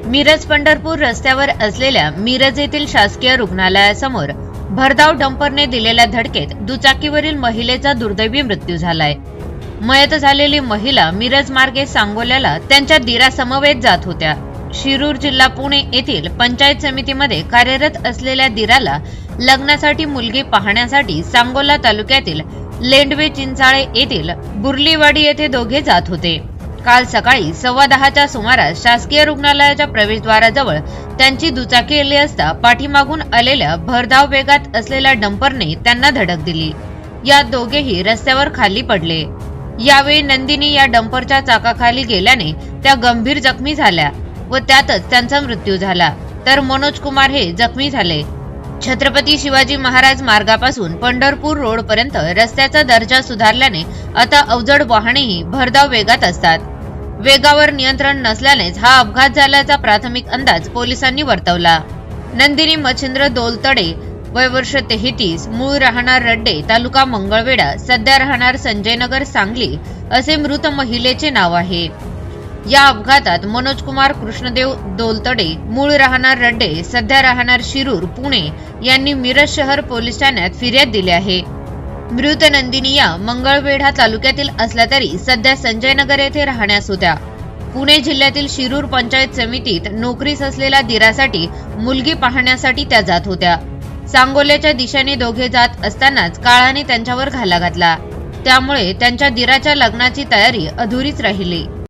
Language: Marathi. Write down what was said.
मिरज पंढरपूर रस्त्यावर असलेल्या मिरज येथील शासकीय रुग्णालयासमोर भरधाव डंपरने दिलेल्या धडकेत दुचाकीवरील महिलेचा दुर्दैवी मृत्यू झालाय। मयत झालेली महिला मिरज मार्गे सांगोल्याला त्यांच्या दिरासमवेत जात होत्या। शिरूर जिल्हा पुणे येथील पंचायत समितीमध्ये कार्यरत असलेल्या दिराला लग्नासाठी मुलगी पाहण्यासाठी सांगोला तालुक्यातील लेंडवे चिंचाळे येथील बुर्लीवाडी येथे दोघे जात होते। काल सकाळी 10:15च्या सुमारास शासकीय रुग्णालयाच्या प्रवेशद्वाराजवळ त्यांची दुचाकी आली असता पाठीमागून आलेल्या भरधाव वेगात असलेल्या डंपरने त्यांना धडक दिली। या दोघेही रस्त्यावर खाली पडले। यावेळी नंदिनी या डंपरच्या चाकाखाली गेल्याने त्या गंभीर जखमी झाल्या व त्यातच त्यांचा मृत्यू झाला, तर मनोज कुमार हे जखमी झाले। छत्रपती शिवाजी महाराज मार्गापासून पंढरपूर रोड पर्यंत रस्त्याचा दर्जा सुधारल्याने आता अवजड वाहनेही भरधाव वेगात असतात। वेगावर नियंत्रण नसल्यानेच हा अपघात झाल्याचा प्राथमिक अंदाज पोलिसांनी वर्तवला। नंदिनी मच्छिंद्र दोलतडे, वय वर्ष 33, मूळ राहणार रड्डे, तालुका मंगळवेढा, सध्या राहणार संजयनगर, सांगली असे मृत महिलेचे नाव आहे। या अपघातात मनोज कुमार कृष्णदेव दोलतडे, मूळ राहणार रड्डे, सध्या राहणार शिरूर, पुणे यांनी मिरज शहर पोलीस ठाण्यात फिर्याद दिली आहे। मृत नंदिनी या मंगळवेढा तालुक्यातील असल्या तरी सध्या संजयनगर येथे राहण्यास होत्या। पुणे जिल्ह्यातील शिरूर पंचायत समितीत नोकरीस असलेल्या दिरासाठी मुलगी पाहण्यासाठी त्या जात होत्या। सांगोल्याच्या दिशेने दोघे जात असतानाच काळाने त्यांच्यावर घाला घातला, त्यामुळे त्यांच्या दिराच्या लग्नाची तयारी अधुरीच राहिली।